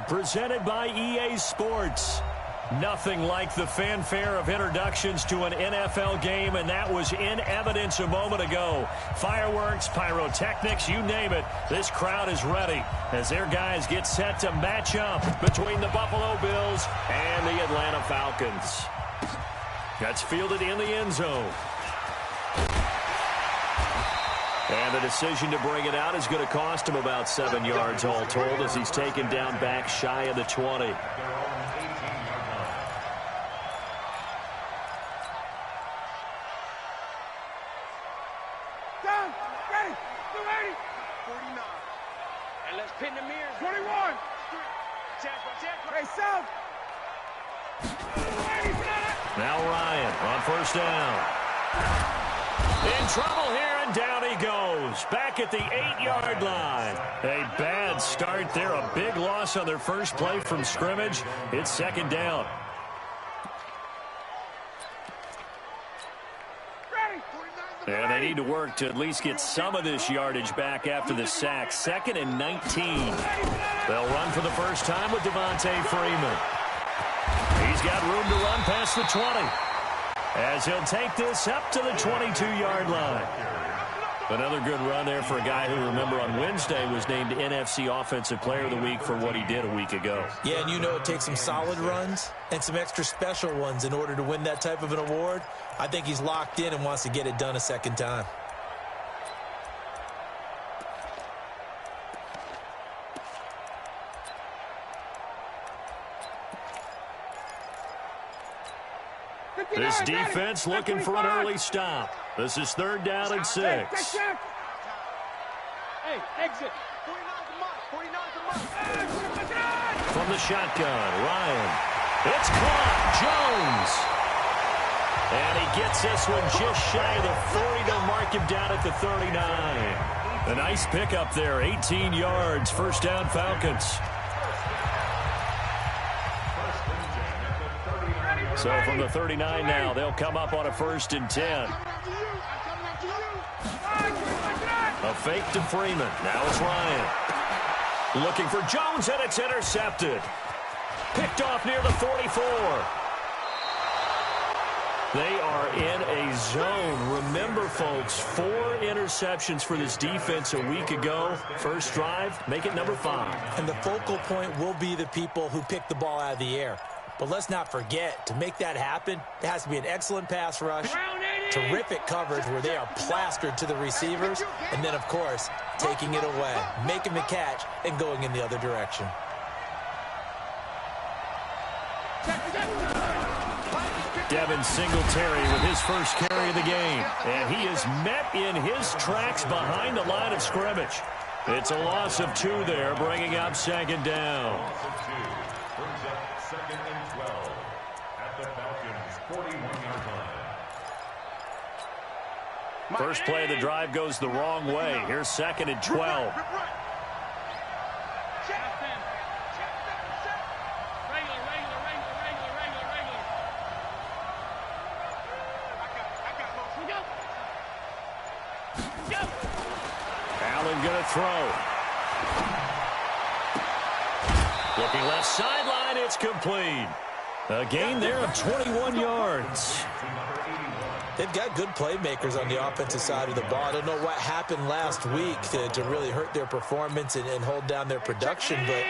presented by EA Sports. Nothing like the fanfare of introductions to an NFL game, and that was in evidence a moment ago. Fireworks, pyrotechnics, you name it. This crowd is ready as their guys get set to match up between the Buffalo Bills and the Atlanta Falcons. That's fielded in the end zone. And the decision to bring it out is going to cost him about 7 yards all told as he's taken down back shy of the 20. Now Ryan on first down. In trouble here, and down he goes. Back at the 8-yard line. A bad start there. A big loss on their first play from scrimmage. It's second down. And they need to work to at least get some of this yardage back after the sack. 2nd and 19. They'll run for the first time with Devontae Freeman. He's got room to run past the 20 as he'll take this up to the 22-yard line. Another good run there for a guy who, remember, on Wednesday was named NFC Offensive Player of the Week for what he did a week ago. Yeah, and you know it takes some solid runs and some extra special ones in order to win that type of an award. I think he's locked in and wants to get it done a second time. This defense looking for an early stop. This is 3rd down and 6. Hey, exit. From the shotgun, Ryan. It's caught. Jones. And he gets this one just shy of the 40. They'll mark him down at the 39. A nice pickup there. 18 yards. First down, Falcons. So from the 39 now, they'll come up on a 1st and 10. A fake to Freeman. Now it's Ryan. Looking for Jones, and it's intercepted. Picked off near the 44. They are in a zone. Remember, folks, 4 interceptions for this defense a week ago. First drive, make it number 5. And the focal point will be the people who pick the ball out of the air. But let's not forget, to make that happen, there has to be an excellent pass rush, terrific coverage where they are plastered to the receivers, and then, of course, taking it away, making the catch, and going in the other direction. Devin Singletary with his first carry of the game. And he is met in his tracks behind the line of scrimmage. It's a loss of 2 there, bringing up 2nd down. Second and 12 at the Falcons' 41-yard line. First play of the drive goes the wrong way. Here's 2nd and 12. Allen going to throw. Looking left sideline, it's complete. A gain there of 21 yards. They've got good playmakers on the offensive side of the ball. I don't know what happened last week to really hurt their performance and hold down their production, but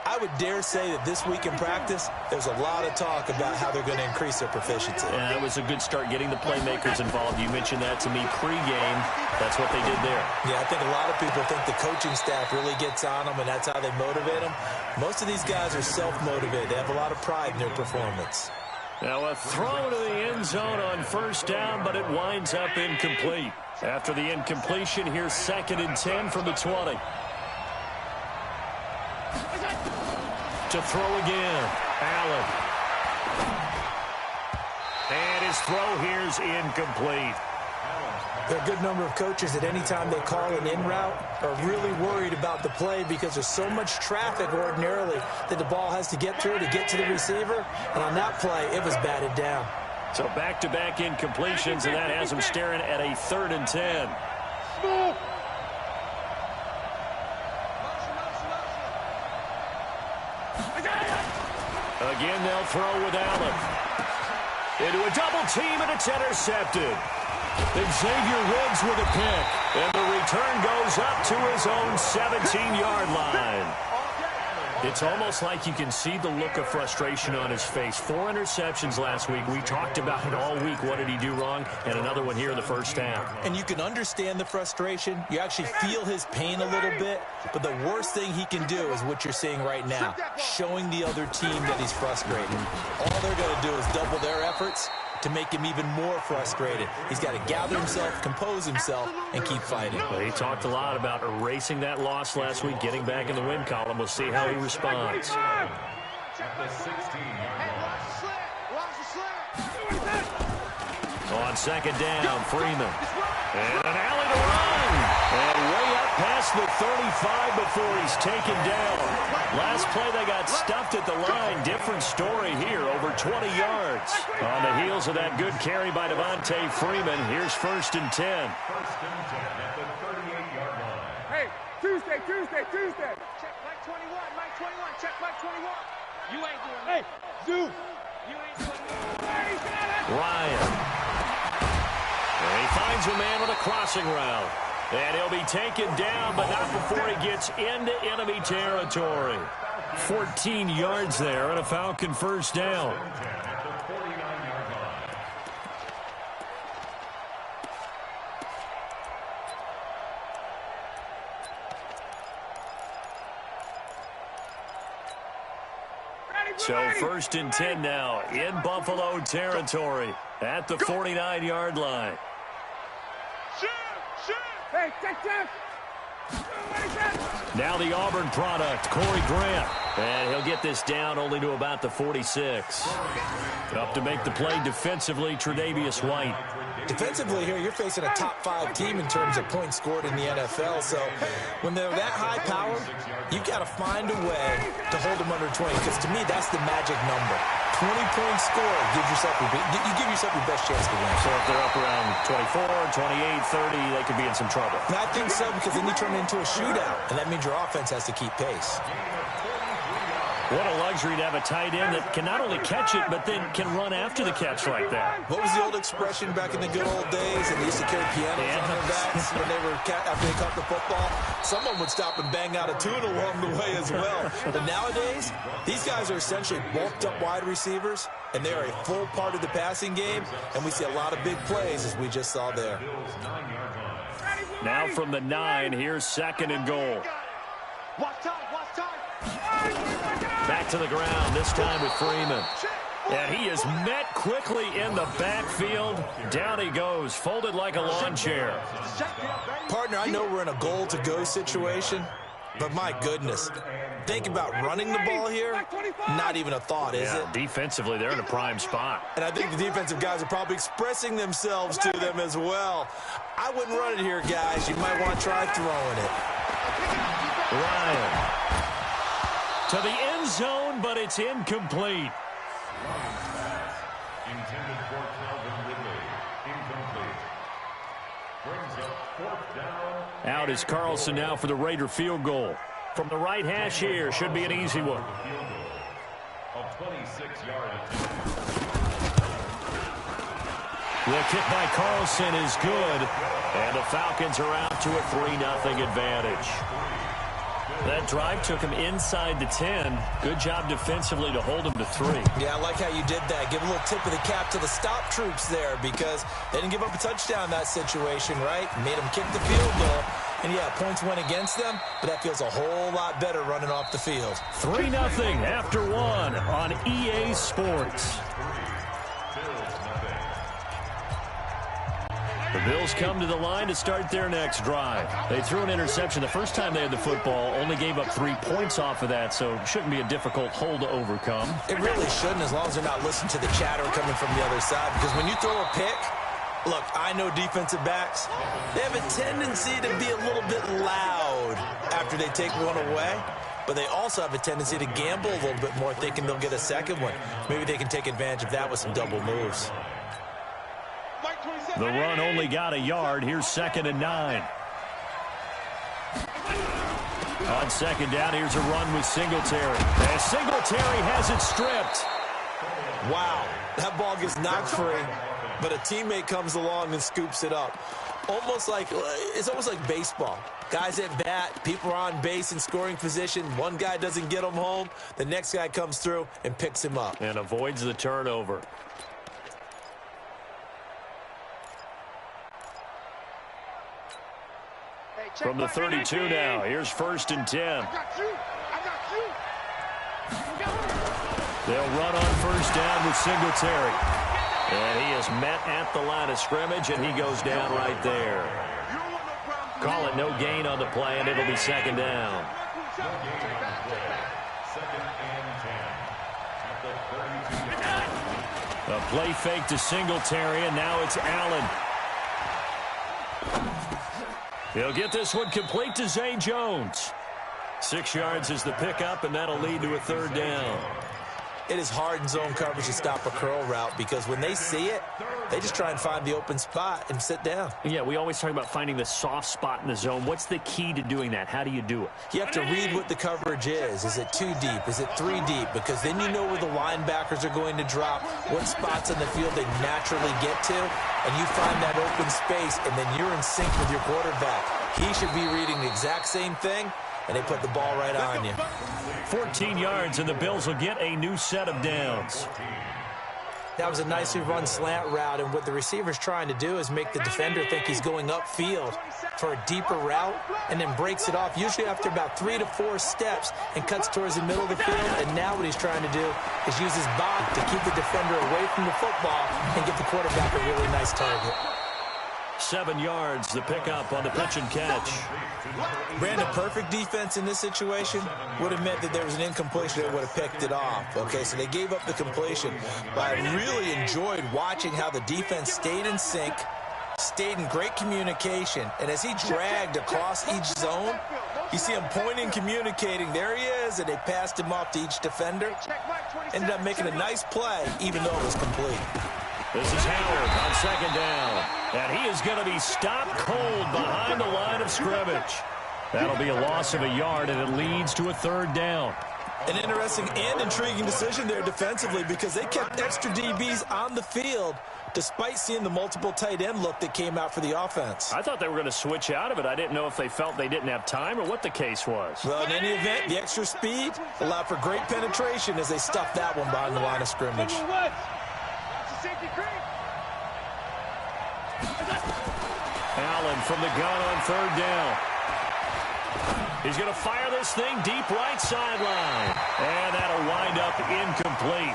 I would dare say that this week in practice, there's a lot of talk about how they're going to increase their proficiency. Yeah, it was a good start getting the playmakers involved. You mentioned that to me pregame. That's what they did there. Yeah, I think a lot of people think the coaching staff really gets on them, and that's how they motivate them. Most of these guys are self-motivated. They have a lot of pride in their performance. Now a throw to the end zone on first down, but it winds up incomplete. After the incompletion, here's 2nd and 10 from the 20. To throw again, Allen. And his throw here's incomplete. There are a good number of coaches at any time they call an in route are really worried about the play because there's so much traffic ordinarily that the ball has to get through to get to the receiver. And on that play, it was batted down. So back-to-back incompletions, and that has them staring at a 3rd and 10. Again, they'll throw with Allen. Into a double team, and it's intercepted. And Xavier Riggs with a pick. And the return goes up to his own 17-yard line. It's almost like you can see the look of frustration on his face. 4 interceptions last week. We talked about it all week. What did he do wrong? And another one here in the first half. And you can understand the frustration. You actually feel his pain a little bit. But the worst thing he can do is what you're seeing right now, showing the other team that he's frustrated. All they're going to do is double their efforts to make him even more frustrated. He's got to gather himself, compose himself, and keep fighting. Well, he talked a lot about erasing that loss last week, getting back in the win column. We'll see how he responds. On second down, Freeman. And an alley to run. And way up past the 35 before he's taken down. Last play, they got stuffed at the line. Different story here, over 20 yards. On the heels of that good carry by Devontae Freeman, here's 1st and 10. 1st and 10 at the 38-yard line. Hey, Tuesday. Check Mike 21, check Mike 21. You ain't doing that. Hey, Zoo. You ain't doing that. Ryan. And he finds a man with a crossing route. And he'll be taken down, but not before he gets into enemy territory. 14 yards there and a Falcon first down. So 1st and 10 now in Buffalo territory at the 49-yard line. Hey, check. Now the Auburn product, Corey Grant. And he'll get this down only to about the 46. Up to make the play defensively, Tre'Davious White. Defensively here, you're facing a top-5 team in terms of points scored in the NFL. So when they're that high power, you've got to find a way to hold them under 20. Because to me, that's the magic number. 20-point score gives yourself you give yourself your best chance to win. So if they're up around 24, 28, 30, they could be in some trouble. And I think so, because then you turn it into a shootout, and that means your offense has to keep pace. What a luxury to have a tight end that can not only catch it, but then can run after the catch like that. What was the old expression back in the good old days? And they used to carry pianos on their backs when they were after they caught the football. Someone would stop and bang out a tune along the way as well. But nowadays, these guys are essentially bulked up wide receivers, and they are a full part of the passing game. And we see a lot of big plays, as we just saw there. Now from the 9, here's 2nd and goal. Watch time. Back to the ground, this time with Freeman. And he is met quickly in the backfield. Down he goes, folded like a lawn chair. Partner, I know we're in a goal-to-go situation, but my goodness, think about running the ball here. Not even a thought, is it? Defensively, they're in a prime spot. And I think the defensive guys are probably expressing themselves to them as well. I wouldn't run it here, guys. You might want to try throwing it. Ryan. To the end zone, but it's incomplete. Intended for Calvin Ridley. Incomplete. Brings up 4th down. Out is Carlson now for the Raider field goal. From the right hash here, should be an easy one. A 26-yard attempt. The kick by Carlson is good, and the Falcons are out to a 3-0 advantage. That drive took him inside the 10. Good job defensively to hold him to 3. Yeah, I like how you did that. Give a little tip of the cap to the stop troops there, because they didn't give up a touchdown in that situation, right? Made them kick the field goal. And, yeah, points went against them, but that feels a whole lot better running off the field. 3-0 after 1 on EA Sports. The Bills come to the line to start their next drive. They threw an interception the first time they had the football, only gave up 3 points off of that, so it shouldn't be a difficult hole to overcome. It really shouldn't, as long as they're not listening to the chatter coming from the other side, because when you throw a pick, look, I know defensive backs, they have a tendency to be a little bit loud after they take one away, but they also have a tendency to gamble a little bit more, thinking they'll get a second one. Maybe they can take advantage of that with some double moves. The run only got a yard. Here's 2nd and 9. On second down, here's a run with Singletary. And Singletary has it stripped. Wow, that ball gets knocked free, but a teammate comes along and scoops it up. It's almost like baseball. Guys at bat, people are on base in scoring position. One guy doesn't get him home. The next guy comes through and picks him up. And avoids the turnover. From the 32 now, here's 1st and 10. They'll run on 1st down with Singletary. And he is met at the line of scrimmage, and he goes down right there. Call it no gain on the play, and it'll be 2nd down. A play fake to Singletary, and now it's Allen. He'll get this one complete to Zay Jones. 6 yards is the pickup, and that'll lead to a 3rd down. It is hard in zone coverage to stop a curl route because when they see it, they just try and find the open spot and sit down. Yeah, we always talk about finding the soft spot in the zone. What's the key to doing that? How do you do it? You have to read what the coverage is. Is it 2 deep? Is it 3 deep? Because then you know where the linebackers are going to drop, what spots on the field they naturally get to, and you find that open space, and then you're in sync with your quarterback. He should be reading the exact same thing, and they put the ball right on you. 14 yards, and the Bills will get a new set of downs. That was a nicely run slant route, and what the receiver's trying to do is make the defender think he's going upfield for a deeper route, and then breaks it off, usually after about 3 to 4 steps, and cuts towards the middle of the field. And now what he's trying to do is use his body to keep the defender away from the football and give the quarterback a really nice target. 7 yards, the pickup on the pitch and catch. Brandon, perfect defense in this situation would have meant that there was an incompletion that would have picked it off. Okay, so they gave up the completion. But I really enjoyed watching how the defense stayed in sync, stayed in great communication, and as he dragged across each zone, you see him pointing, communicating. There he is, and they passed him off to each defender. Ended up making a nice play, even though it was complete. This is Howard on 2nd down. And he is going to be stopped cold behind the line of scrimmage. That'll be a loss of a yard, and it leads to a 3rd down. An interesting and intriguing decision there defensively because they kept extra DBs on the field despite seeing the multiple tight end look that came out for the offense. I thought they were going to switch out of it. I didn't know if they felt they didn't have time or what the case was. Well, in any event, the extra speed allowed for great penetration as they stuffed that one behind the line of scrimmage. Allen from the gun on 3rd down. He's going to fire this thing deep right sideline. And that'll wind up incomplete.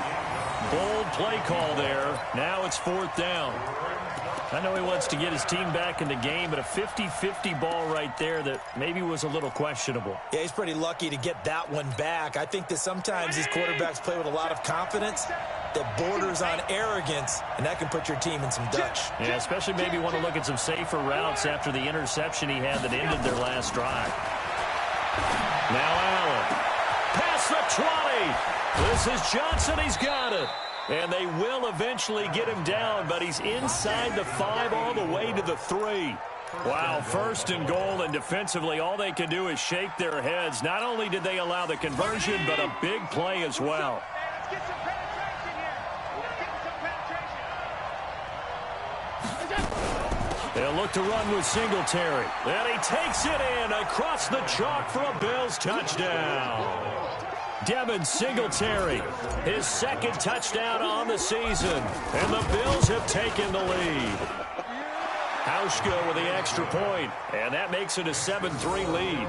Bold play call there. Now it's 4th down. I know he wants to get his team back in the game, but a 50-50 ball right there that maybe was a little questionable. Yeah, he's pretty lucky to get that one back. I think that sometimes these quarterbacks play with a lot of confidence that borders on arrogance, and that can put your team in some Dutch. Yeah, especially maybe want to look at some safer routes after the interception he had that ended their last drive. Now Allen. Past the 20. This is Johnson. He's got it. And they will eventually get him down, but he's inside the 5 all the way to the 3. Wow, 1st and goal, and defensively all they can do is shake their heads. Not only did they allow the conversion, but a big play as well. They'll look to run with Singletary. And he takes it in across the chalk for a Bills touchdown. Devin Singletary, his 2nd touchdown on the season. And the Bills have taken the lead. Hauschka with the extra point, and that makes it a 7-3 lead.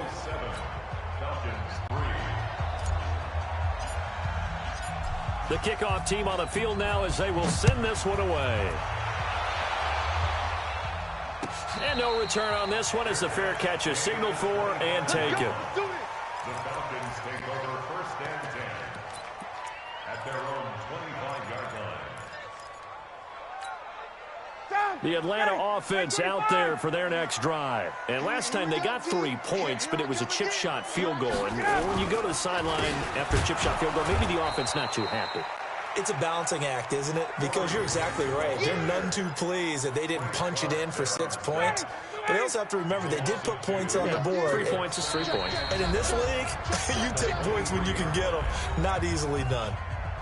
The kickoff team on the field now as they will send this one away. And no return on this one as the fair catch is signaled for and taken. The Falcons take over 1st and 10 at their own 25-yard line. The Atlanta offense out there for their next drive. And last time they got 3 points, but it was a chip shot field goal. And when you go to the sideline after a chip shot field goal, maybe the offense not too happy. It's a balancing act, isn't it? Because you're exactly right. They're none too pleased that they didn't punch it in for 6 points. But they also have to remember they did put points on the board. 3 points is 3 points. And in this league, you take points when you can get them. Not easily done.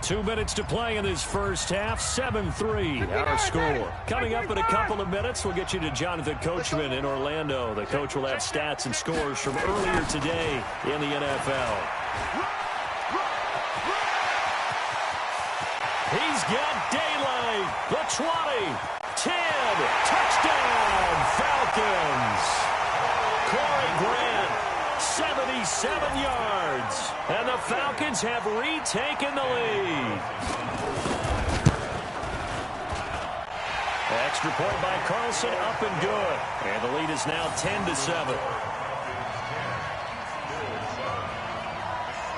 2 minutes to play in this first half. 7-3 our score. Coming up in a couple of minutes, we'll get you to Jonathan Coachman in Orlando. The coach will have stats and scores from earlier today in the NFL. He's got daylight. The 20, 10, touchdown, Falcons. Corey Grant, 77 yards. And the Falcons have retaken the lead. Extra point by Carlson, up and good. And the lead is now 10-7.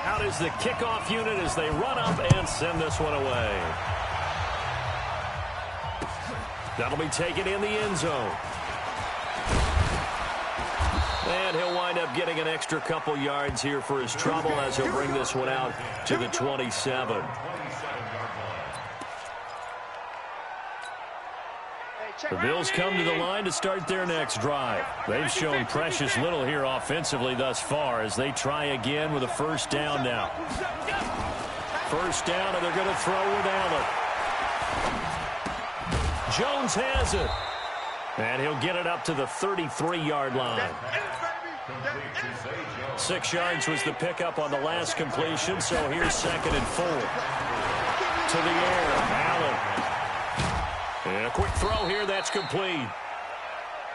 Out is the kickoff unit as they run up and send this one away. That'll be taken in the end zone. And he'll wind up getting an extra couple yards here for his trouble as he'll bring this one out to the 27. The Bills come to the line to start their next drive. They've shown precious little here offensively thus far as they try again with a first down now. First down, and they're going to throw with Allen. Jones has it. And he'll get it up to the 33-yard line. 6 yards was the pickup on the last completion, so here's 2nd and 4. To the air, Allen. And a quick throw here, that's complete.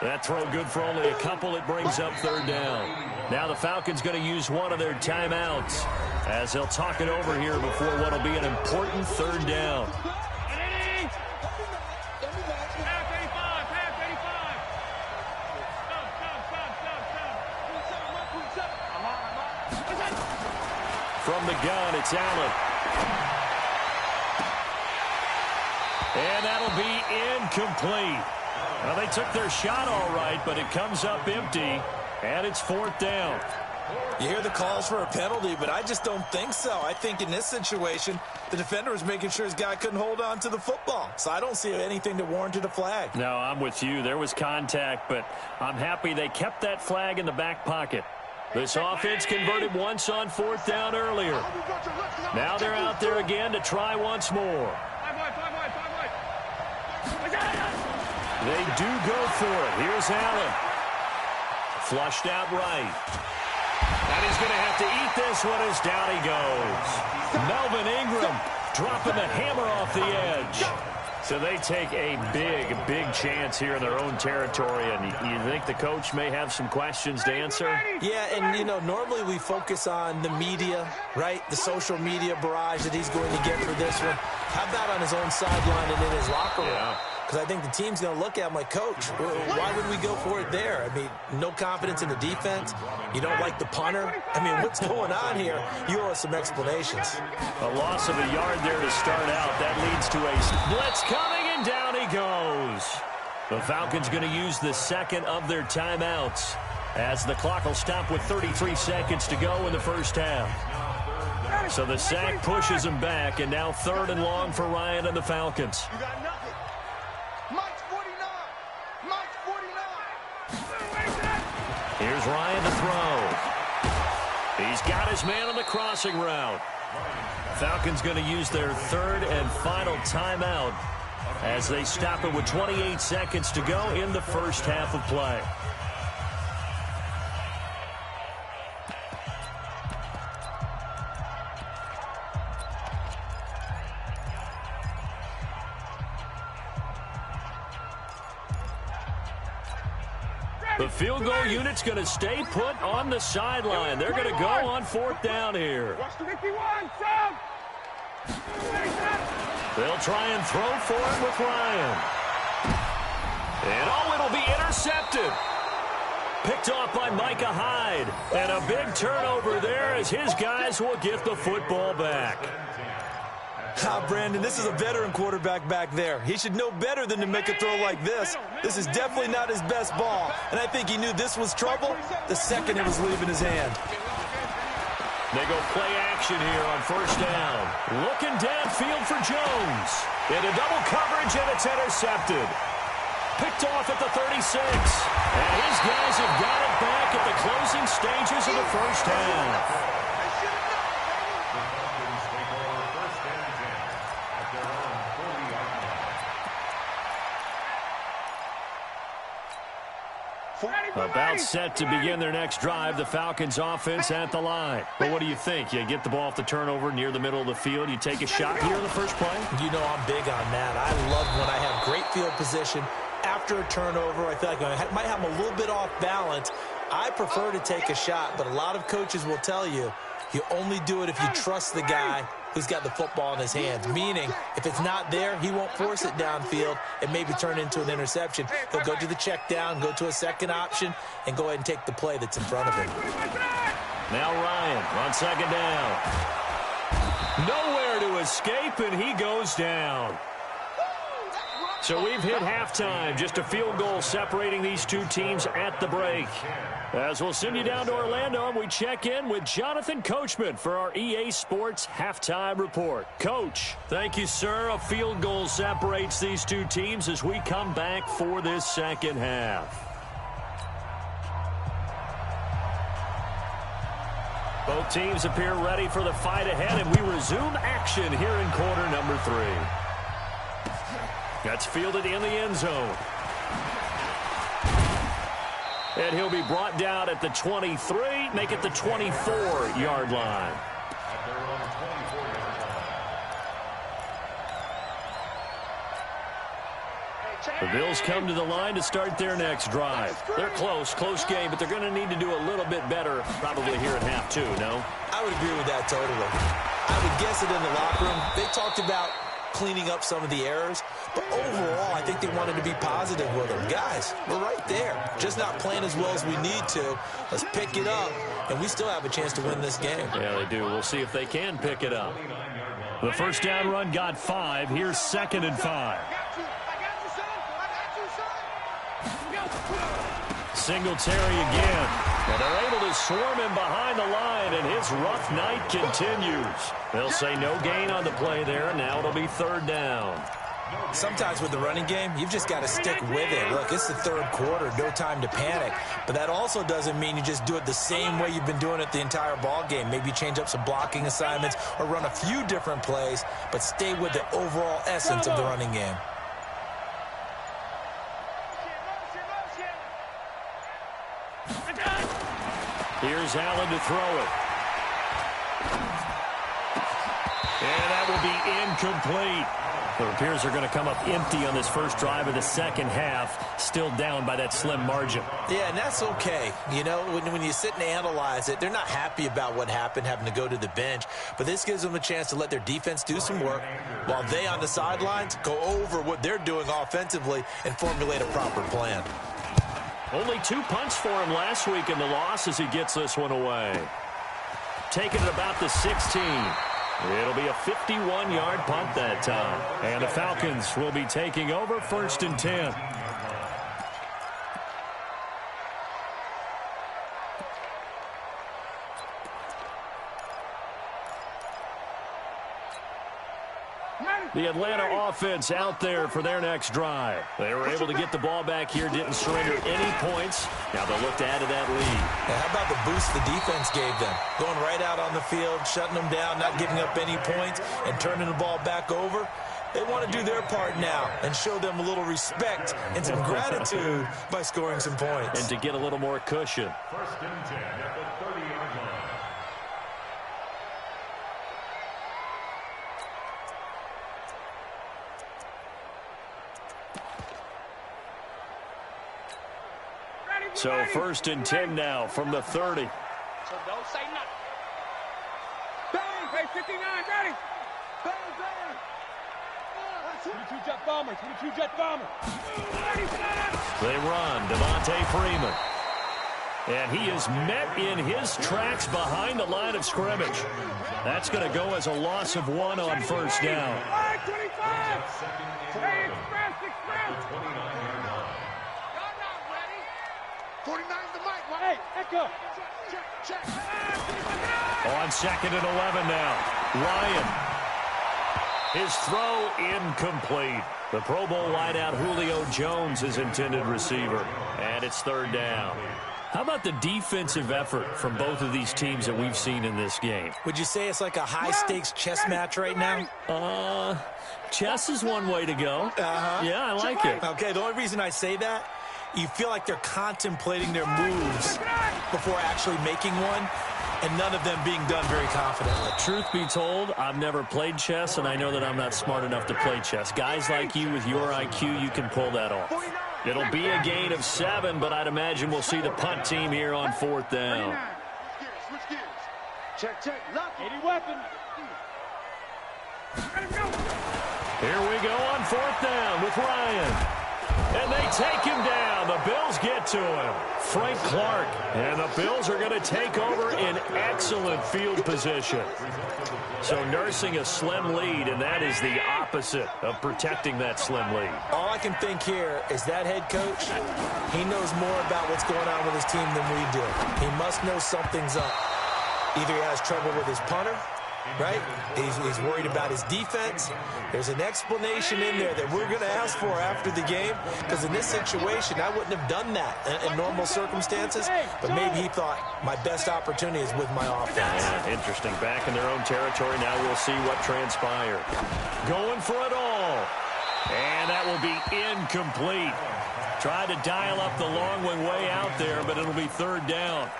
That throw good for only a couple. It brings up 3rd down. Now the Falcons going to use one of their timeouts as they'll talk it over here before what will be an important 3rd down. From the gun, it's Allen. And that'll be incomplete. Well, they took their shot all right, but it comes up empty, and it's 4th down. You hear the calls for a penalty, but I just don't think so. I think in this situation, the defender was making sure his guy couldn't hold on to the football. So I don't see anything that warranted a flag. No, I'm with you. There was contact, but I'm happy they kept that flag in the back pocket. This offense converted once on 4th down earlier. Now they're out there again to try once more. They do go for it. Here's Allen. Flushed out right. And he's going to have to eat this one as down he goes. Melvin Ingram dropping the hammer off the edge. So they take a big chance here in their own territory. And you think the coach may have some questions to answer? Yeah, and, you know, normally we focus on the media, right? The social media barrage that he's going to get for this one. How about on his own sideline and in his locker room? Yeah. Because I think the team's going to look at him like, Coach, why would we go for it there? I mean, no confidence in the defense. You don't like the punter. I mean, what's going on here? You owe us some explanations. A loss of a yard there to start out. That leads to a blitz coming, and down he goes. The Falcons going to use the 2nd of their timeouts as the clock will stop with 33 seconds to go in the first half. So the sack pushes him back, and now 3rd and long for Ryan and the Falcons. You got nothing. Mike's 49. Mike's 49. Here's Ryan to throw. He's got his man on the crossing route. Falcons going to use their 3rd and final timeout as they stop it with 28 seconds to go in the first half of play. The field goal unit's going to stay put on the sideline. They're going to go on 4th down here. They'll try and throw for it with Ryan. And it'll be intercepted. Picked off by Micah Hyde. And a big turnover there as his guys will get the football back. Brandon, this is a veteran quarterback back there. He should know better than to make a throw like this. This is definitely not his best ball. And I think he knew this was trouble the second it was leaving his hand. They go play action here on first down. Looking downfield for Jones. Into double coverage, and it's intercepted. Picked off at the 36. And his guys have got it back at the closing stages of the first half. The Falcons take over first and 10 at their own 40-yard line. About set to begin their next drive. The Falcons offense at the line. But what do you think? You get the ball off the turnover near the middle of the field. You take a shot here in the first play? You know I'm big on that. I love when I have great field position. After a turnover, I feel like I might have a little bit off balance. I prefer to take a shot, but a lot of coaches will tell you only do it if you trust the guy who's got the football in his hands. Meaning, if it's not there, he won't force it downfield and maybe turn into an interception. He'll go to the check down, go to a second option, and go ahead and take the play that's in front of him. Now Ryan on second down. Nowhere to escape, and he goes down. So we've hit halftime. Just a field goal separating these two teams at the break. As we'll send you down to Orlando, and we check in with Jonathan Coachman for our EA Sports Halftime Report. Coach, thank you, sir. A field goal separates these two teams as we come back for this second half. Both teams appear ready for the fight ahead, and we resume action here in quarter number 3. That's fielded in the end zone. And he'll be brought down at the 23, make it the 24-yard line. At their own 24-yard line. The Bills come to the line to start their next drive. They're close game, but they're going to need to do a little bit better probably here in half 2, no? I would agree with that totally. I would guess it in the locker room. They talked about cleaning up some of the errors, but overall, I think they wanted to be positive with them. Guys, we're right there. Just not playing as well as we need to. Let's pick it up, and we still have a chance to win this game. Yeah, they do. We'll see if they can pick it up. The first down run got 5. Here's 2nd and 5. Singletary again. And they're able to swarm him behind the line, and his rough night continues. They'll say no gain on the play there. Now it'll be 3rd down. Sometimes with the running game, you've just got to stick with it. Look, it's the 3rd quarter, no time to panic. But that also doesn't mean you just do it the same way you've been doing it the entire ball game. Maybe change up some blocking assignments or run a few different plays, but stay with the overall essence of the running game. Here's Allen to throw it. And that will be incomplete. It appears they're going to come up empty on this first drive of the second half, still down by that slim margin. Yeah, and that's okay. You know, when you sit and analyze it, they're not happy about what happened, having to go to the bench. But this gives them a chance to let their defense do some work while they on the sidelines go over what they're doing offensively and formulate a proper plan. Only 2 punts for him last week in the loss as he gets this one away. Taking it about the 16. It'll be a 51-yard punt that time. And the Falcons will be taking over 1st and 10. The Atlanta offense out there for their next drive. They were able to get the ball back here, didn't surrender any points. Now they'll look to add to that lead. Now, how about the boost the defense gave them? Going right out on the field, shutting them down, not giving up any points, and turning the ball back over. They want to do their part now and show them a little respect and some gratitude by scoring some points. And to get a little more cushion. 1st and 10 at the 30-yard line. So 1st and 10 now from the 30. So don't say nothing. Bang! Hey, 59, ready! Bang, bang! 22 jet bomber, 22 jet bomber. They run, Devontae Freeman. And he is met in his tracks behind the line of scrimmage. That's going to go as a loss of 1 on 1st down. 25! Hey, express! 49's the mic. Hey, echo. Check. On 2nd and 11 now. Ryan. His throw incomplete. The Pro Bowl wideout Julio Jones is intended receiver. And it's 3rd down. How about the defensive effort from both of these teams that we've seen in this game? Would you say it's like a high-stakes chess match right now? Chess is one way to go. Yeah, I like it. Okay, the only reason I say that, you feel like they're contemplating their moves before actually making one, and none of them being done very confidently. Truth be told, I've never played chess, and I know that I'm not smart enough to play chess. Guys like you with your IQ, you can pull that off. It'll be a gain of 7, but I'd imagine we'll see the punt team here on 4th down. Switch gears. Check. Lock. 80 weapon. Here we go on 4th down with Ryan. And they take him down. The Bills get to him. Frank Clark. And the Bills are going to take over in excellent field position. So nursing a slim lead, and that is the opposite of protecting that slim lead. All I can think here is that head coach, he knows more about what's going on with his team than we do. He must know something's up. Either he has trouble with his punter, right? He's worried about his defense. There's an explanation in there that we're going to ask for after the game, because in this situation, I wouldn't have done that in normal circumstances, but maybe he thought my best opportunity is with my offense. Yeah, interesting. Back in their own territory. Now we'll see what transpired. Going for it all. And that will be incomplete. Tried to dial up the long one way out there, but it'll be 3rd down.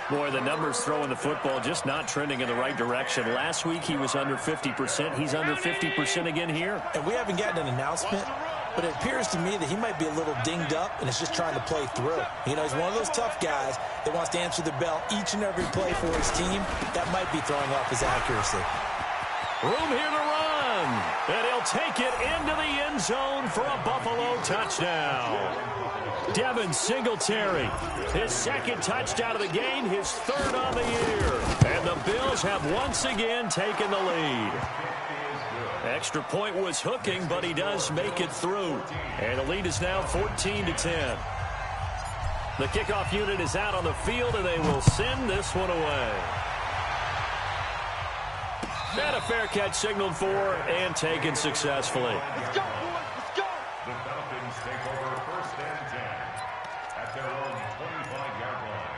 Boy, the numbers throwing the football just not trending in the right direction. Last week he was under 50%. He's under 50% again here. And we haven't gotten an announcement, but it appears to me that he might be a little dinged up and is just trying to play through. You know, he's one of those tough guys that wants to answer the bell each and every play for his team. That might be throwing off his accuracy. Room here to run. And he'll take it into the end zone for a Buffalo touchdown. Devin Singletary, his 2nd touchdown of the game, his 3rd on the year. And the Bills have once again taken the lead. Extra point was hooking, but he does make it through. And the lead is now 14-10. The kickoff unit is out on the field, and they will send this one away. And a fair catch signaled for and taken successfully. Let's go, boys. Let's go. The Falcons take over 1st and 10 at their own 25-yard line.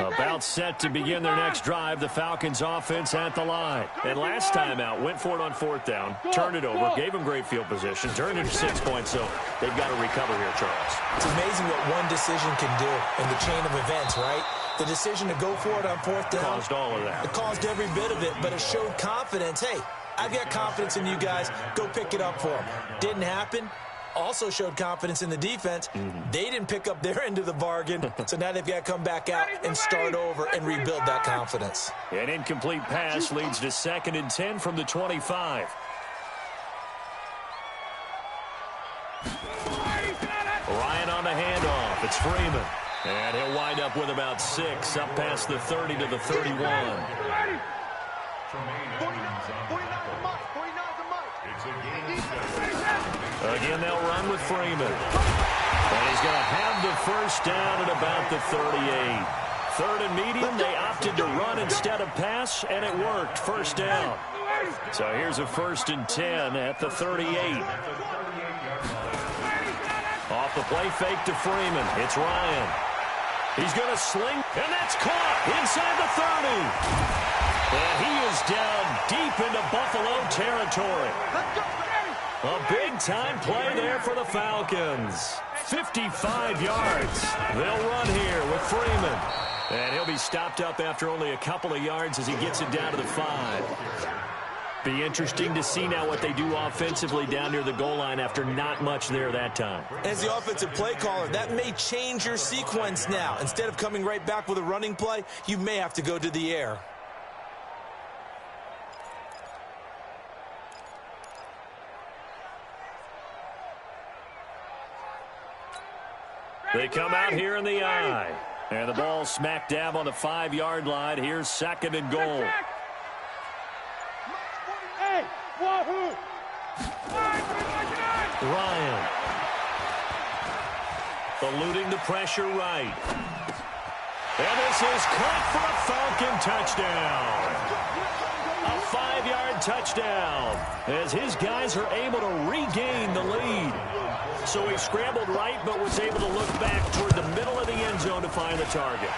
About set to begin their next drive, the Falcons offense at the line. And last time out, went for it on 4th down, turned it over, gave them great field position, turned it to 6 points, so they've got to recover here, Charles. It's amazing what one decision can do in the chain of events, right? The decision to go for it on 4th down. Caused all of that. It caused every bit of it, but it showed confidence. Hey, I've got confidence in you guys. Go pick it up for them. Didn't happen. Also showed confidence in the defense. They didn't pick up their end of the bargain, so now they've got to come back out and start over and rebuild that confidence. An incomplete pass leads to 2nd and 10 from the 25. Ryan on the handoff. It's Freeman. And he'll wind up with about 6, up past the 30 to the 31. Again, they'll run with Freeman. And he's going to have the 1st down at about the 38. 3rd and medium, they opted to run instead of pass, and it worked. 1st down. So here's a 1st and 10 at the 38. Off the play fake to Freeman. It's Ryan. He's going to sling, and that's caught inside the 30. And he is down deep into Buffalo territory. A big-time play there for the Falcons. 55 yards. They'll run here with Freeman. And he'll be stopped up after only a couple of yards as he gets it down to the 5. Be interesting to see now what they do offensively down near the goal line after not much there that time. As the offensive play caller, that may change your sequence now. Instead of coming right back with a running play, you may have to go to the air. They come out here in the eye. And the ball smack dab on the 5-yard line. Here's 2nd and goal. Hey, wahoo! Ryan. Eluding the pressure right. And this is caught for a Falcon touchdown. A 5-yard touchdown as his guys are able to regain the lead. So he scrambled right but was able to look back toward the middle of the end zone to find the target.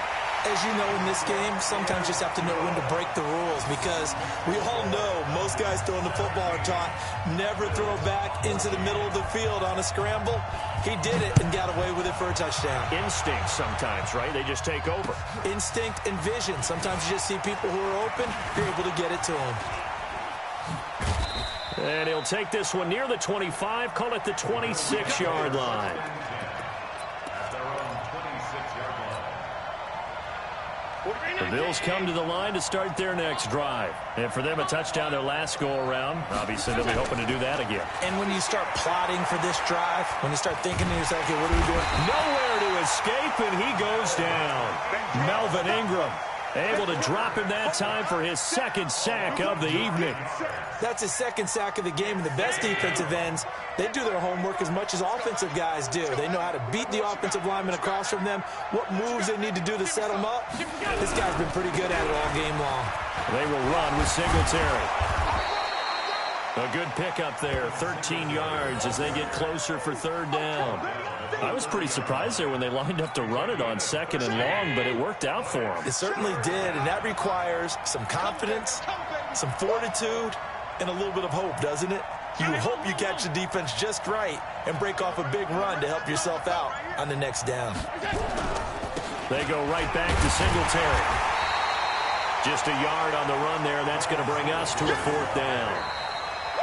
As you know, in this game, sometimes you just have to know when to break the rules because we all know most guys throwing the football are taught never throw back into the middle of the field on a scramble. He did it and got away with it for a touchdown. Instinct sometimes, right? They just take over. Instinct and vision. Sometimes you just see people who are open, you're able to get it to them. And he'll take this one near the 25, call it the 26-yard line. The Bills come to the line to start their next drive. And for them, a touchdown their last go-around. Obviously, they'll be hoping to do that again. And when you start plotting for this drive, when you start thinking to yourself, okay, what are we doing? Nowhere to escape, and he goes down. Melvin Ingram able to drop him that time for his 2nd sack of the evening. That's his 2nd sack of the game, and the best defensive ends, they do their homework as much as offensive guys do. They know how to beat the offensive lineman across from them, what moves they need to do to set them up. This guy's been pretty good at it all game long. They will run with Singletary. A good pickup there, 13 yards as they get closer for 3rd down. I was pretty surprised there when they lined up to run it on 2nd and long, but it worked out for them. It certainly did, and that requires some confidence, some fortitude, and a little bit of hope, doesn't it? You hope you catch the defense just right and break off a big run to help yourself out on the next down. They go right back to Singletary. Just a yard on the run there. That's going to bring us to a 4th down.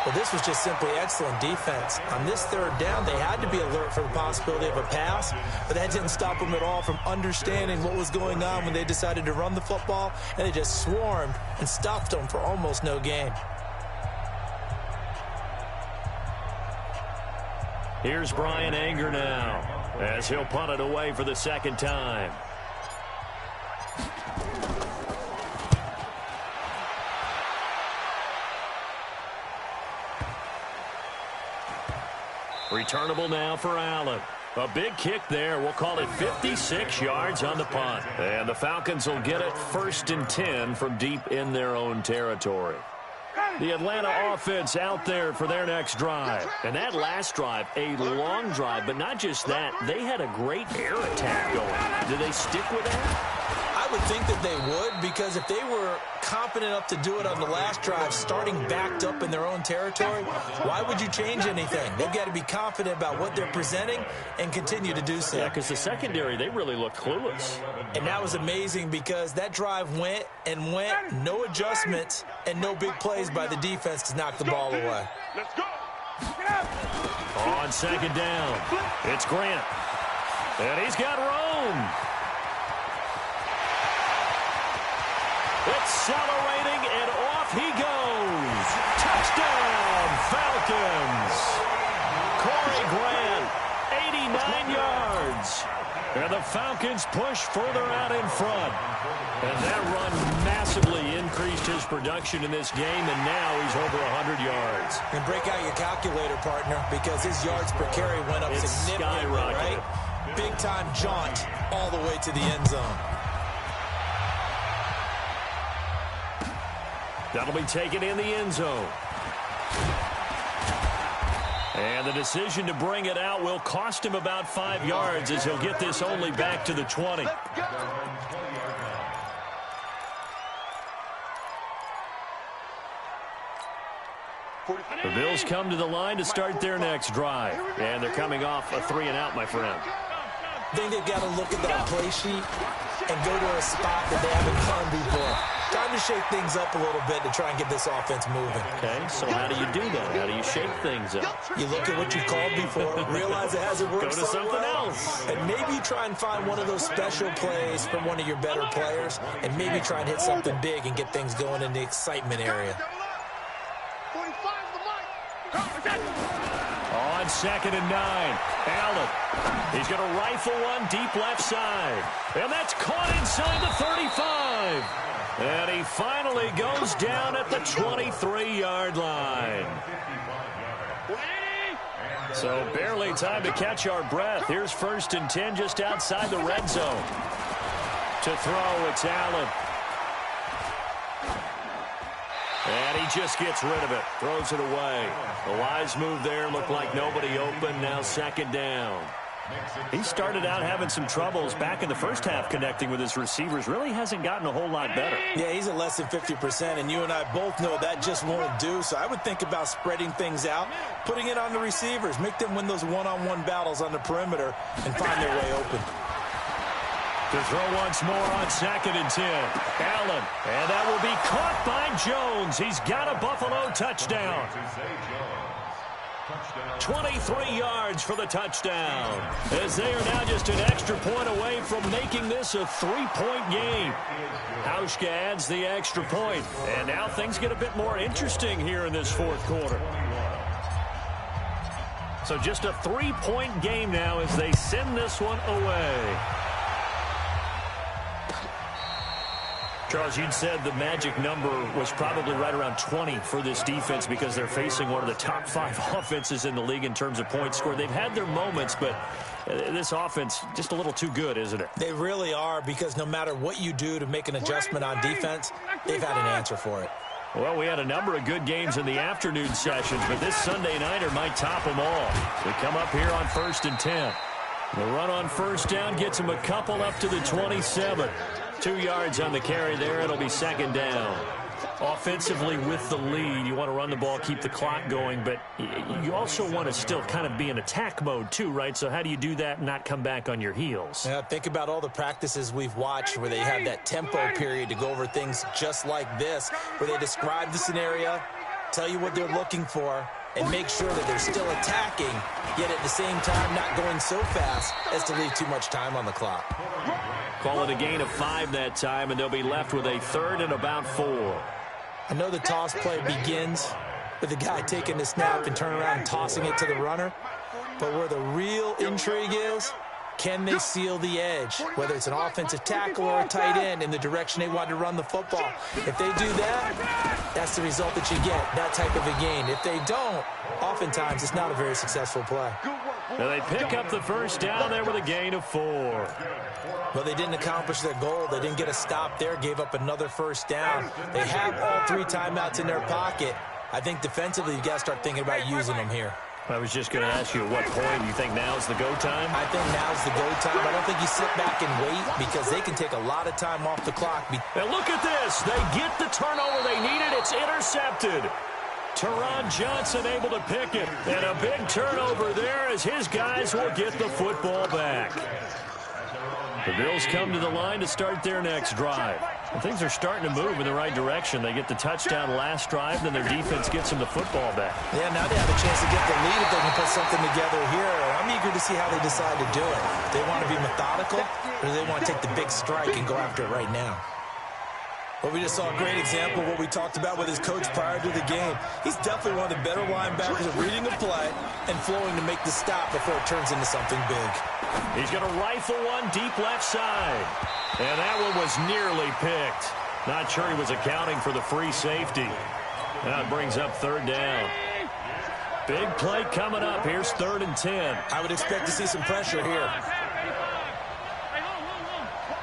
Well, this was just simply excellent defense. On this 3rd down, they had to be alert for the possibility of a pass, but that didn't stop them at all from understanding what was going on when they decided to run the football, and they just swarmed and stuffed them for almost no gain. Here's Brian Anger now as he'll punt it away for the 2nd time. Returnable now for Allen. A big kick there. We'll call it 56 yards on the punt. And the Falcons will get it 1st and 10 from deep in their own territory. The Atlanta offense out there for their next drive. And that last drive, a long drive, but not just that. They had a great air attack going. Do they stick with that? I would think that they would, because if they were confident enough to do it on the last drive, starting backed up in their own territory, why would you change anything? They've got to be confident about what they're presenting and continue to do so. Yeah, because the secondary, they really looked clueless. And that was amazing because that drive went and went, no adjustments and no big plays by the defense to knock the ball away. Let's go. On 2nd down, it's Grant. And he's got Rome. Accelerating, and off he goes. Touchdown, Falcons. Corey Grant, 89 yards. And the Falcons push further out in front. And that run massively increased his production in this game, and now he's over 100 yards. And break out your calculator, partner, because his yards per carry went up significantly, right? Big-time jaunt all the way to the end zone. That'll be taken in the end zone. And the decision to bring it out will cost him about 5 yards as he'll get this only back to the 20. The Bills come to the line to start their next drive. And they're coming off a 3-and-out, my friend. I think they've got to look at that play sheet and go to a spot that they haven't gone before. Time to shake things up a little bit to try and get this offense moving. Okay, so how do you do that? How do you shake things up? You look at what you've called before, realize it hasn't worked Go to so something well, else. and maybe try and find one of those special plays from one of your better players, and maybe try and hit something big and get things going in the excitement area. On 2nd and 9. Allen. He's going to rifle one deep left side. And that's caught inside the 35. And he finally goes down at the 23-yard line. So barely time to catch our breath. Here's 1st and 10 just outside the red zone. To throw, it's Allen. And he just gets rid of it. Throws it away. The wise move there. Looked like nobody open. Now 2nd down. He started out having some troubles back in the first half connecting with his receivers. Really hasn't gotten a whole lot better. Yeah, he's at less than 50%, and you and I both know that just won't do. So I would think about spreading things out, putting it on the receivers, make them win those one-on-one battles on the perimeter, and find their way open. To throw once more on 2nd and 10. Allen, and that will be caught by Jones. He's got a Buffalo touchdown. 23 yards for the touchdown, as they are now just an extra point away from making this a 3-point game. Hauschka adds the extra point, and now things get a bit more interesting here in this 4th quarter. So just a 3-point game now as they send this one away. Charles, you'd said the magic number was probably right around 20 for this defense because they're facing one of the top 5 offenses in the league in terms of points scored. They've had their moments, but this offense just a little too good, isn't it? They really are, because no matter what you do to make an adjustment on defense, they've had an answer for it. Well, we had a number of good games in the afternoon sessions, but this Sunday nighter might top them all. We come up here on 1st and 10. The run on 1st down gets them a couple up to the 27. 2 yards on the carry there. It'll be 2nd down. Offensively with the lead, you want to run the ball, keep the clock going, but you also want to still kind of be in attack mode too, right? So how do you do that and not come back on your heels? Yeah, think about all the practices we've watched where they have that tempo period to go over things just like this, where they describe the scenario, tell you what they're looking for, and make sure that they're still attacking, yet at the same time not going so fast as to leave too much time on the clock. Call it a gain of 5 that time, and they'll be left with a 3rd and about 4. I know the toss play begins with the guy taking the snap and turning around and tossing it to the runner, but where the real intrigue is, can they seal the edge, whether it's an offensive tackle or a tight end in the direction they want to run the football. If they do that, that's the result that you get, that type of a gain. If they don't, oftentimes it's not a very successful play. Now they pick up the 1st down there with a gain of 4. Well, they didn't accomplish their goal. They didn't get a stop there, gave up another 1st down. They have all 3 timeouts in their pocket. I think defensively you've got to start thinking about using them here. I was just going to ask you at what point you think now's the go time? I think now's the go time. I don't think you sit back and wait because they can take a lot of time off the clock. And look at this. They get the turnover they needed. It's intercepted. Teron Johnson able to pick it. And a big turnover there as his guys will get the football back. The Bills come to the line to start their next drive. And things are starting to move in the right direction. They get the touchdown last drive, then their defense gets them the football back. Yeah, now they have a chance to get the lead if they can put something together here. I'm eager to see how they decide to do it. Do they want to be methodical, or do they want to take the big strike and go after it right now? Well, we just saw a great example of what we talked about with his coach prior to the game. He's definitely one of the better linebackers at reading the play and flowing to make the stop before it turns into something big. He's going to rifle one deep left side. And that one was nearly picked. Not sure he was accounting for the free safety. Now it brings up 3rd down. Big play coming up. Here's 3rd and 10. I would expect to see some pressure here.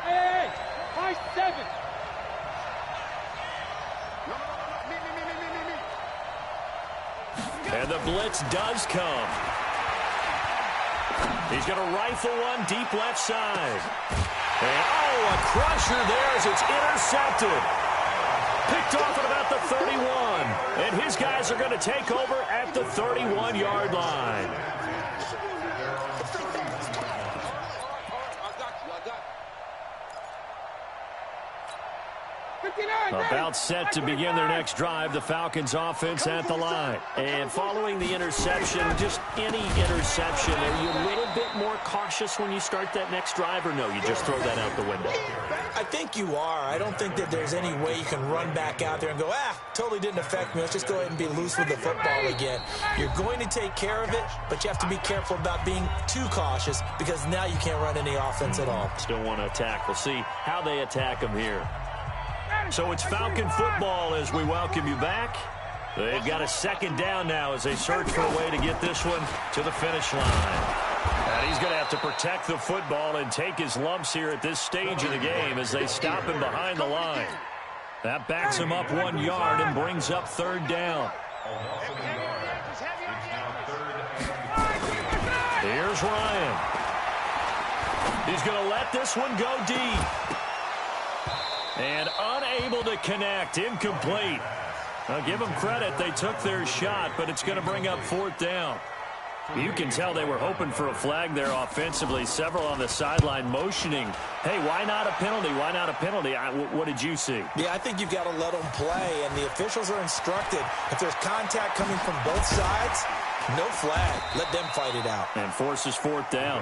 Hey, 5-7. And the blitz does come. He's going to rifle one deep left side. And, oh, a crusher there as it's intercepted. Picked off at about the 31. And his guys are going to take over at the 31-yard line. Well, About set to begin their next drive, the Falcons offense at the line. And following the interception, just any interception, are you a little bit more cautious when you start that next drive, or no, you just throw that out the window? I think you are. I don't think that there's any way you can run back out there and go, totally didn't affect me. Let's just go ahead and be loose with the football again. You're going to take care of it, but you have to be careful about being too cautious because now you can't run any offense at all. Still want to attack. We'll see how they attack them here. So it's Falcon football as we welcome you back. They've got a second down now as they search for a way to get this one to the finish line. And he's going to have to protect the football and take his lumps here at this stage of the game as they stop him behind the line. That backs him up 1 yard and brings up third down. Here's Ryan. He's going to let this one go deep. And unable to connect, incomplete. I'll give them credit, they took their shot, but it's going to bring up fourth down. You can tell they were hoping for a flag there offensively. Several on the sideline motioning, hey, why not a penalty? Why not a penalty? What did you see? Yeah, I think you've got to let them play, and the officials are instructed. If there's contact coming from both sides, no flag. Let them fight it out. And forces fourth down.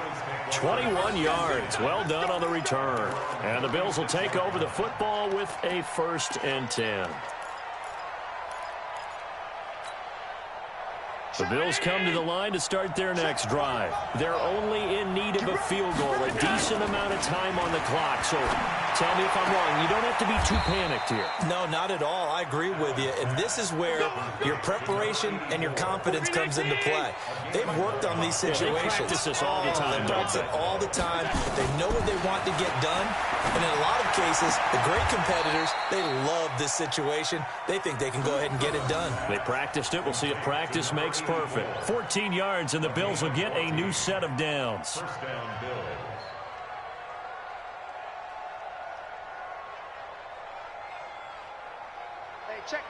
21 yards. Well done on the return. And the Bills will take over the football with a 1st and 10. The Bills come to the line to start their next drive. They're only in need of a field goal, a decent amount of time on the clock. So tell me if I'm wrong. You don't have to be too panicked here. No, not at all. I agree with you. And this is where your preparation and your confidence comes into play. They've worked on these situations. They practice this all the time. They practice it all the time. They know what they want to get done. And in a lot of cases, the great competitors, they love this situation. They think they can go ahead and get it done. They practiced it. We'll see if practice makes perfect. 14 yards, and the Bills will get a new set of downs. First down, Bills.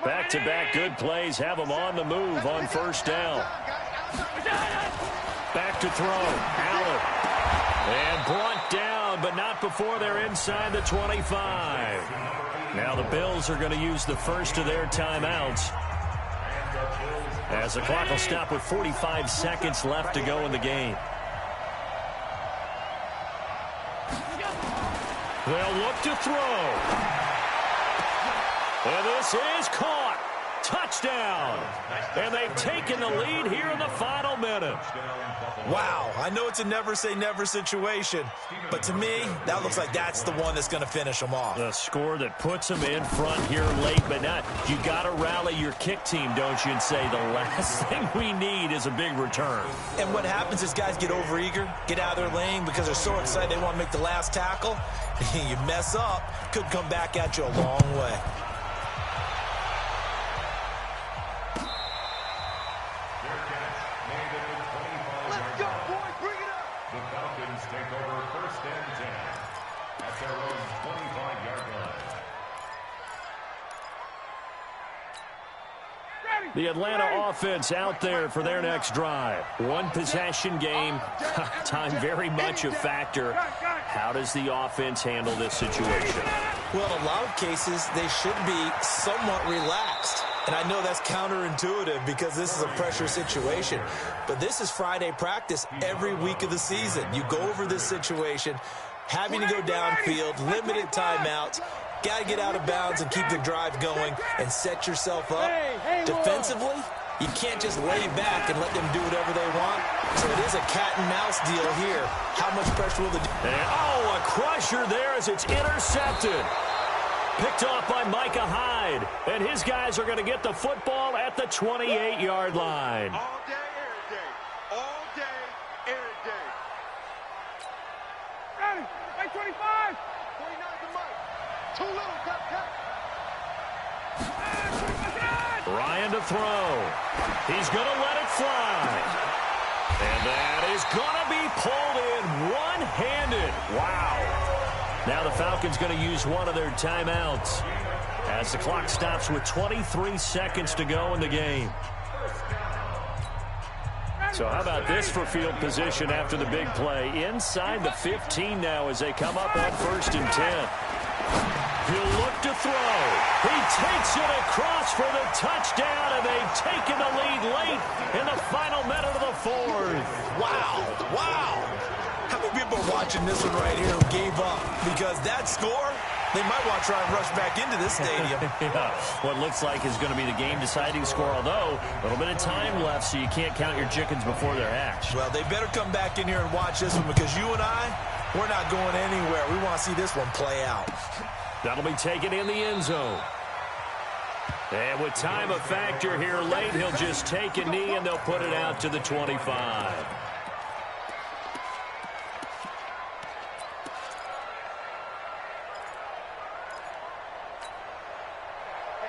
Back-to-back good plays have them on the move on first down. Back to throw. Allen. And brought down, but not before they're inside the 25. Now the Bills are going to use the first of their timeouts, as the clock will stop with 45 seconds left to go in the game. They'll look to throw. And this is caught. Touchdown. And they've taken the lead here in the final minute. Wow, I know it's a never-say-never situation, but to me, that looks like that's the one that's going to finish them off. The score that puts them in front here late, but not. You got to rally your kick team, don't you, and say the last thing we need is a big return. And what happens is guys get overeager, get out of their lane because they're so excited they want to make the last tackle. You mess up, could come back at you a long way. The Atlanta offense out there for their next drive. One possession game. Time very much a factor. How does the offense handle this situation? Well, in a lot of cases, they should be somewhat relaxed. And I know that's counterintuitive because this is a pressure situation. But this is Friday practice every week of the season. You go over this situation, having to go downfield, limited timeouts. Got to get out of bounds and keep the drive going and set yourself up. Defensively, you can't just lay back and let them do whatever they want. So it is a cat-and-mouse deal here. How much pressure will the... a crusher there as it's intercepted. Picked off by Micah Hyde. And his guys are going to get the football at the 28-yard line. All day, every day. All day, every day. Ready. Hey, 25. 29's the mark. Too little, cut. Ryan to throw. He's going to let it fly. And that is going to be pulled in one-handed. Wow. Now the Falcons going to use one of their timeouts as the clock stops with 23 seconds to go in the game. So how about this for field position after the big play? Inside the 15 now as they come up on 1st and 10. He'll look to throw. He takes it across for the touchdown, and they've taken the lead late in the final minute of the fourth. Wow, wow. How many people are watching this one right here who gave up? Because that score, they might want to try and rush back into this stadium. Yeah, what looks like is going to be the game-deciding score, although a little bit of time left, so you can't count your chickens before they're hatched. Well, they better come back in here and watch this one, because you and I, we're not going anywhere. We want to see this one play out. That'll be taken in the end zone. And with time a factor here late, he'll just take a knee, and they'll put it out to the 25.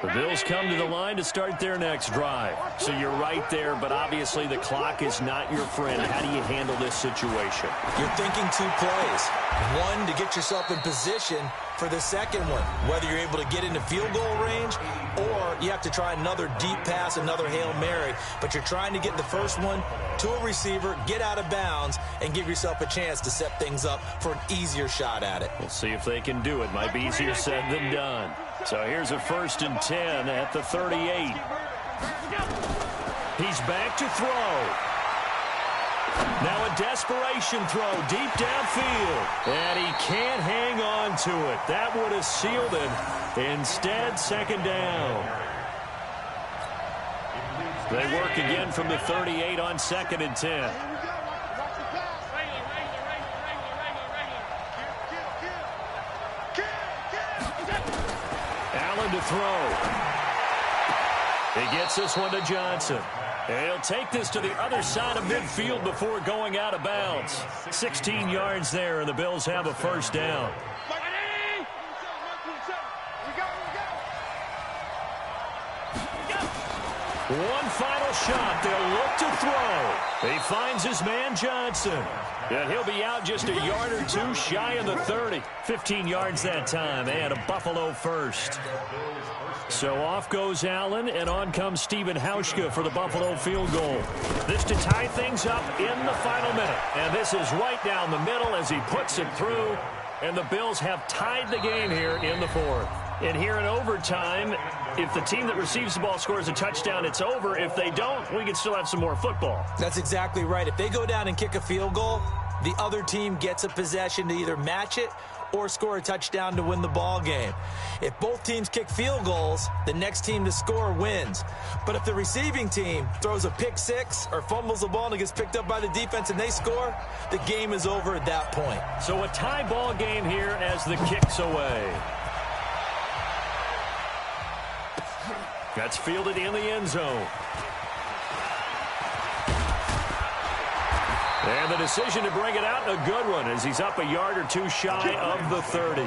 The Bills come to the line to start their next drive. So you're right there, but obviously the clock is not your friend. How do you handle this situation? You're thinking two plays. One, to get yourself in position for the second one, whether you're able to get into field goal range or you have to try another deep pass, another Hail Mary. But you're trying to get the first one to a receiver, get out of bounds, and give yourself a chance to set things up for an easier shot at it. We'll see if they can do it. Might be easier said than done. So here's a 1st and 10 at the 38. He's back to throw. Now a desperation throw deep downfield. And he can't hang on to it. That would have sealed it. Instead, second down. They work again from the 38 on 2nd and 10. Allen to throw. He gets this one to Johnson. And he'll take this to the other side of midfield before going out of bounds. 16 yards there, and the Bills have a first down. One final shot. They'll look to throw. He finds his man Johnson. And he'll be out just a yard or two shy of the 30. 15 yards that time, and a Buffalo first. So off goes Allen, and on comes Stephen Hauschka for the Buffalo field goal. This to tie things up in the final minute. And this is right down the middle as he puts it through. And the Bills have tied the game here in the fourth. And here in overtime, if the team that receives the ball scores a touchdown, it's over. If they don't, we can still have some more football. That's exactly right. If they go down and kick a field goal, the other team gets a possession to either match it or score a touchdown to win the ball game. If both teams kick field goals, the next team to score wins. But if the receiving team throws a pick six or fumbles the ball and it gets picked up by the defense and they score, the game is over at that point. So a tie ball game here as the kick's away. That's fielded in the end zone. And the decision to bring it out, a good one, as he's up a yard or two shy of the 30.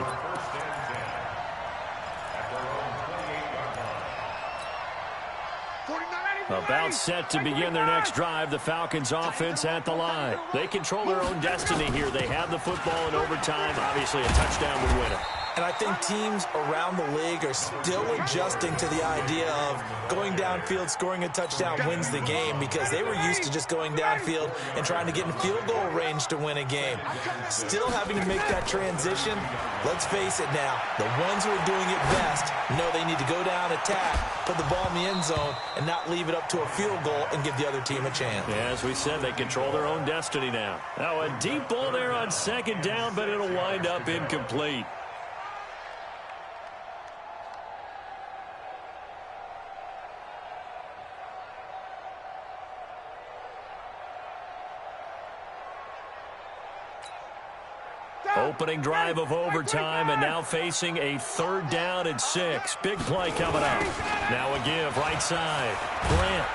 About set to begin their next drive, the Falcons offense at the line. They control their own destiny here. They have the football in overtime. Obviously, a touchdown would win it. And I think teams around the league are still adjusting to the idea of going downfield, scoring a touchdown wins the game, because they were used to just going downfield and trying to get in field goal range to win a game. Still having to make that transition. Let's face it now, the ones who are doing it best know they need to go down, attack, put the ball in the end zone, and not leave it up to a field goal and give the other team a chance. Yeah, as we said, they control their own destiny now. Now a deep ball there on second down, but it'll wind up incomplete. Opening drive of overtime, and now facing a 3rd down and 6. Big play coming up. Now a give right side. Grant.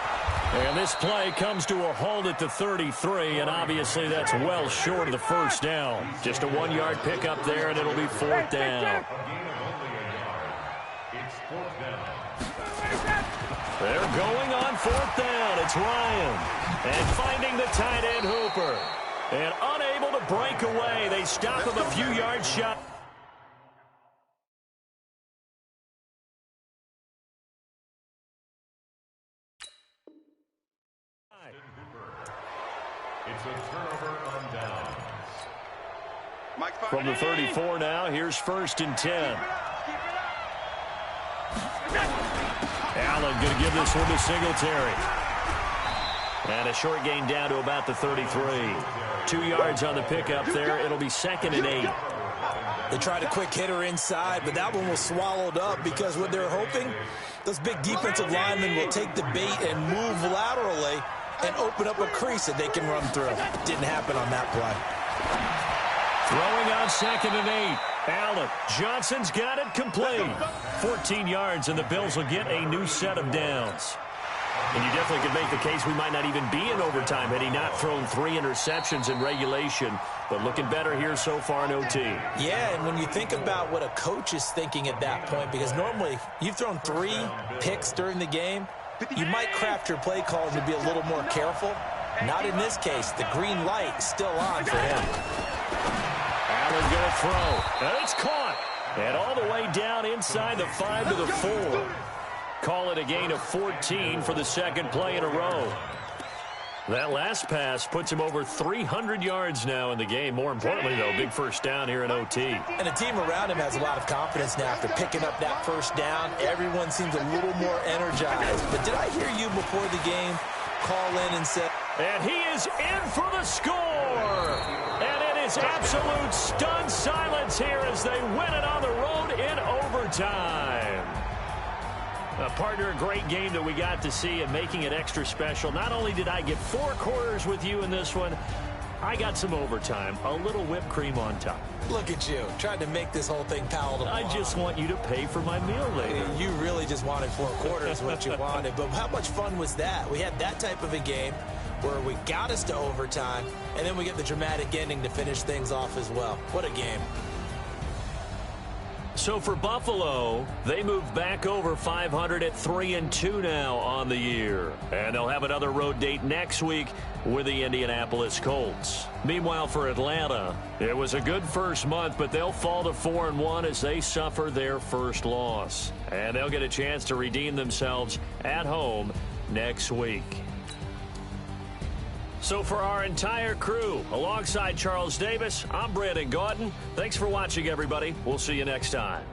And this play comes to a halt at the 33, and obviously that's well short of the first down. Just a 1-yard pickup there, and it'll be 4th down. They're going on 4th down. It's Ryan. And finding the tight end Hooper. And unable to break away. They stop him a few yards shy. It's a turnover on downs. From the 34 now, here's 1st and 10. Allen going to give this one to Singletary. And a short gain down to about the 33. 2 yards on the pickup there. It'll be 2nd and 8. They tried a quick hitter inside, but that one was swallowed up because what they're hoping, those big defensive linemen will take the bait and move laterally and open up a crease that they can run through. Didn't happen on that play. Throwing on 2nd and 8. Allen. Johnson's got it complete. 14 yards, and the Bills will get a new set of downs. And you definitely could make the case we might not even be in overtime had he not thrown 3 interceptions in regulation. But looking better here so far in OT. Yeah, and when you think about what a coach is thinking at that point, because normally you've thrown 3 picks during the game, you might craft your play call to be a little more careful. Not in this case. The green light still on for him. Allen going to throw. And it's caught. And all the way down inside the 5 to the 4. Call it a gain of 14 for the second play in a row. That last pass puts him over 300 yards now in the game. More importantly, though, big first down here in OT. And the team around him has a lot of confidence now after picking up that first down. Everyone seems a little more energized. But did I hear you before the game call in and say... And he is in for the score! And it is absolute stunned silence here as they win it on the road in overtime. Partner, a great game that we got to see and making it extra special. Not only did I get 4 quarters with you in this one, I got some overtime, a little whipped cream on top. Look at you, trying to make this whole thing palatable. I just want you to pay for my meal later. You really just wanted 4 quarters, what you wanted. But how much fun was that? We had that type of a game where we got us to overtime, and then we get the dramatic ending to finish things off as well. What a game. So for Buffalo, they move back over 500 at 3-2 now on the year. And they'll have another road date next week with the Indianapolis Colts. Meanwhile, for Atlanta, it was a good first month, but they'll fall to 4-1 as they suffer their first loss. And they'll get a chance to redeem themselves at home next week. So for our entire crew, alongside Charles Davis, I'm Brandon Gaudin. Thanks for watching, everybody. We'll see you next time.